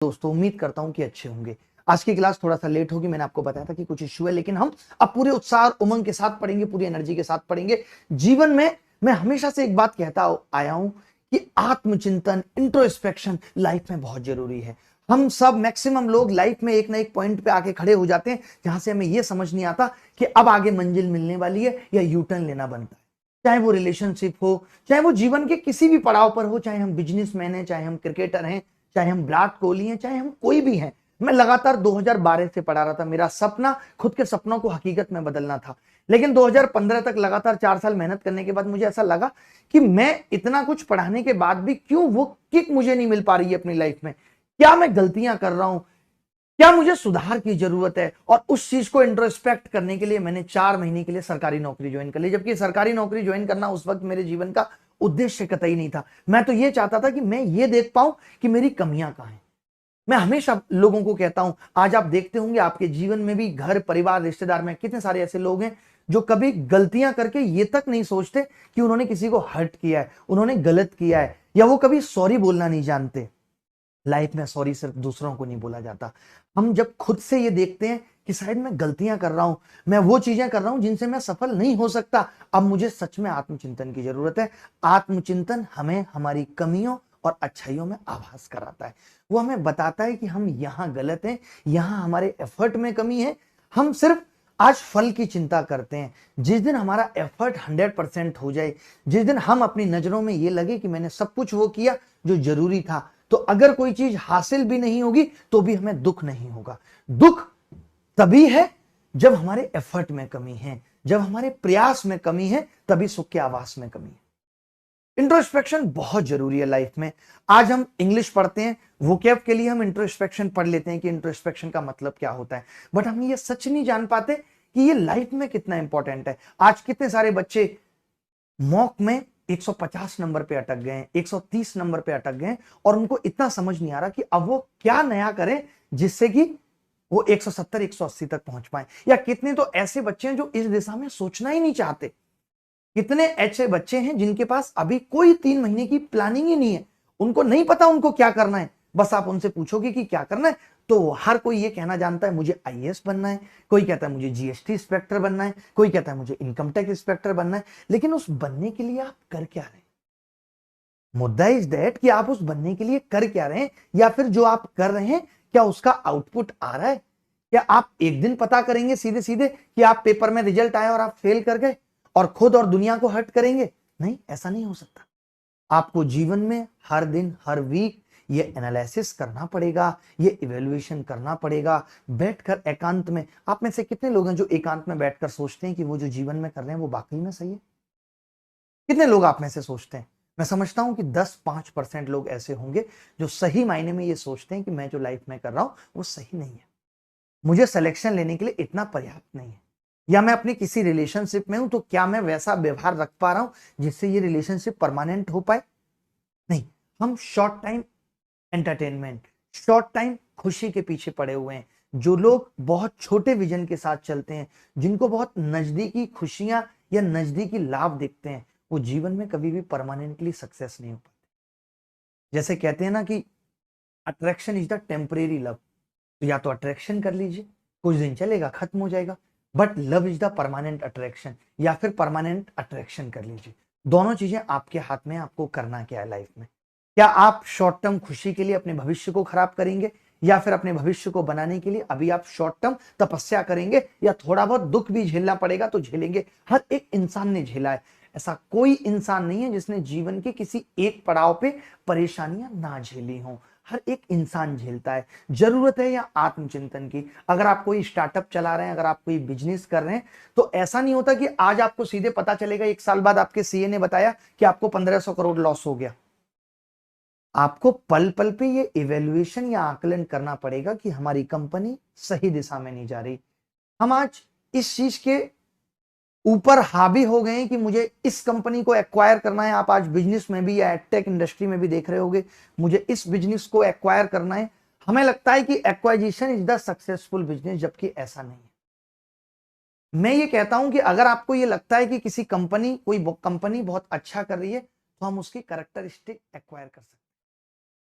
दोस्तों उम्मीद करता हूं कि अच्छे होंगे। आज की क्लास थोड़ा सा लेट होगी, मैंने आपको बताया था कि कुछ इश्यू है, लेकिन हम अब पूरे उत्साह और उमंग के साथ पढ़ेंगे, पूरी एनर्जी के साथ पढ़ेंगे। जीवन में मैं हमेशा से एक बात कहता आया हूं कि आत्मचिंतन, इंट्रोस्पेक्शन लाइफ में बहुत जरूरी है। हम सब मैक्सिमम लोग लाइफ में एक ना एक पॉइंट पे आके खड़े हो जाते हैं जहां से हमें यह समझ नहीं आता कि अब आगे मंजिल मिलने वाली है या यू टर्न लेना बनता है। चाहे वो रिलेशनशिप हो, चाहे वो जीवन के किसी भी पड़ाव पर हो, चाहे हम बिजनेसमैन हैं, चाहे हम क्रिकेटर हैं, चाहे हम विराट कोहली हैं, चाहे हम कोई भी हैं। मैं लगातार 2012 से पढ़ा रहा था। मेरा सपना खुद के सपनों को हकीकत में बदलना था, लेकिन 2015 तक लगातार 4 साल मेहनत करने के बाद मुझे ऐसा लगा कि मैं इतना कुछ पढ़ाने के बाद भी क्यों वो किक मुझे नहीं मिल पा रही है अपनी लाइफ में। क्या मैं गलतियां कर रहा हूं, क्या मुझे सुधार की जरूरत है। और उस चीज को इंट्रोस्पेक्ट करने के लिए मैंने 4 महीने के लिए सरकारी नौकरी ज्वाइन कर ली, जबकि सरकारी नौकरी ज्वाइन करना उस वक्त मेरे जीवन का उद्देश्य कतई नहीं था। मैं तो ये चाहता था कि मैं ये देख पाऊं कि मेरी कमियां कहां हैं। मैं हमेशा लोगों को कहता हूं, आज आप देखते होंगे आपके जीवन में भी घर परिवार रिश्तेदार में कितने सारे ऐसे लोग हैं जो कभी गलतियां करके ये तक नहीं सोचते कि उन्होंने किसी को हर्ट किया है, उन्होंने गलत किया है, या वो कभी सॉरी बोलना नहीं जानते। लाइफ में सॉरी सिर्फ दूसरों को नहीं बोला जाता। हम जब खुद से ये देखते हैं कि शायद मैं गलतियां कर रहा हूं, मैं वो चीजें कर रहा हूं जिनसे मैं सफल नहीं हो सकता, अब मुझे सच में आत्मचिंतन की जरूरत है। आत्मचिंतन हमें हमारी कमियों और अच्छाइयों में आभास कराता है। वो हमें बताता है कि हम यहां गलत हैं, यहां हमारे एफर्ट में कमी है। हम सिर्फ आज फल की चिंता करते हैं। जिस दिन हमारा एफर्ट 100% हो जाए, जिस दिन हम अपनी नजरों में ये लगे कि मैंने सब कुछ वो किया जो जरूरी था, तो अगर कोई चीज हासिल भी नहीं होगी तो भी हमें दुख नहीं होगा। दुख तभी है जब हमारे एफर्ट में कमी है, जब हमारे प्रयास में कमी है, तभी सुख के आवास में कमी है। इंट्रोस्पेक्शन बहुत जरूरी है लाइफ में। आज हम इंग्लिश पढ़ते हैं, वोकैब के लिए हम इंट्रोस्पेक्शन पढ़ लेते हैं कि इंट्रोस्पेक्शन का मतलब क्या होता है, बट हम ये सच नहीं जान पाते कि ये लाइफ में कितना इंपॉर्टेंट है। आज कितने सारे बच्चे मॉक में 150 नंबर पे अटक गए, 130 नंबर पे अटक गए, और उनको इतना समझ नहीं आ रहा कि अब वो क्या नया करें जिससे कि वो 170 180 तक पहुंच पाए। या कितने तो ऐसे बच्चे हैं जो इस दिशा में सोचना ही नहीं चाहते। कितने ऐसे बच्चे हैं जिनके पास अभी कोई 3 महीने की प्लानिंग ही नहीं है, उनको नहीं पता उनको क्या करना है। बस आप उनसे पूछोगे कि क्या करना है, तो हर कोई ये कहना जानता है मुझे आईएएस बनना है, कोई कहता है मुझे जीएसटी इंस्पेक्टर बनना है, कोई कहता है मुझे इनकम टैक्स इंस्पेक्टर बनना है। लेकिन उस बनने के लिए आप कर क्या रहे हैं? मुद्दा इज दैट कि आप उस बनने के लिए कर क्या रहे हैं, या फिर जो आप कर रहे हैं क्या उसका आउटपुट आ रहा है। क्या आप एक दिन पता करेंगे सीधे सीधे कि आप पेपर में रिजल्ट आया और आप फेल कर गए और खुद और दुनिया को हर्ट करेंगे? नहीं, ऐसा नहीं हो सकता। आपको जीवन में हर दिन हर वीक ये एनालिसिस करना पड़ेगा, ये इवेल्युएशन करना पड़ेगा। बैठकर एकांत में, आप में से कितने लोग हैं जो एकांत में बैठकर सोचते हैं कि वो जो जीवन में कर रहे हैं वो वाकई में सही है? कितने लोग आप में से सोचते हैं? मैं समझता हूं कि 10-5% लोग ऐसे होंगे जो सही मायने में ये सोचते हैं कि मैं जो लाइफ में कर रहा हूं वो सही नहीं है, मुझे सिलेक्शन लेने के लिए इतना पर्याप्त नहीं है, या मैं अपनी किसी रिलेशनशिप में हूं तो क्या मैं वैसा व्यवहार रख पा रहा हूं जिससे ये रिलेशनशिप परमानेंट हो पाए। नहीं, हम short time entertainment, short time खुशी के पीछे पड़े हुए हैं। जो लोग बहुत छोटे विजन के साथ चलते हैं, जिनको बहुत नजदीकी खुशियां या नजदीकी लाभ दिखते हैं, वो जीवन में कभी भी परमानेंटली सक्सेस नहीं हो पाते। जैसे कहते हैं ना कि attraction is the temporary love, तो या तो अट्रैक्शन कर लीजिए, कुछ दिन चलेगा खत्म हो जाएगा, but love is the permanent attraction, या फिर परमानेंट अट्रैक्शन कर लीजिए। दोनों चीजें आपके हाथ में, आपको करना क्या है लाइफ में। क्या आप शॉर्ट टर्म खुशी के लिए अपने भविष्य को खराब करेंगे, या फिर अपने भविष्य को बनाने के लिए अभी आप शॉर्ट टर्म तपस्या करेंगे, या थोड़ा बहुत दुख भी झेलना पड़ेगा तो झेलेंगे। हर एक इंसान ने झेला है, ऐसा कोई इंसान नहीं है जिसने जीवन के किसी एक पड़ाव पे परेशानियां ना झेली हों। हर एक इंसान झेलता है। जरूरत है या आत्मचिंतन की। अगर आप कोई स्टार्टअप चला रहे हैं, अगर आप कोई बिजनेस कर रहे हैं, तो ऐसा नहीं होता कि आज आपको सीधे पता चलेगा, 1 साल बाद आपके सीए ने बताया कि आपको 1500 करोड़ लॉस हो गया। आपको पल पल पे ये इवेल्युएशन या आकलन करना पड़ेगा कि हमारी कंपनी सही दिशा में नहीं जा रही। हम आज इस चीज के ऊपर हावी हो गए हैं कि मुझे इस कंपनी को एक्वायर करना है। आप आज बिजनेस में भी या एडटेक इंडस्ट्री में भी देख रहे होंगे, मुझे इस बिजनेस को एक्वायर करना है। हमें लगता है कि एक्वाइजिशन इज द सक्सेसफुल बिजनेस, जबकि ऐसा नहीं है। मैं ये कहता हूं कि अगर आपको ये लगता है कि किसी कंपनी, कोई कंपनी बहुत अच्छा कर रही है, तो हम उसकी कैरेक्टरिस्टिक एक्वायर कर सकते हैं।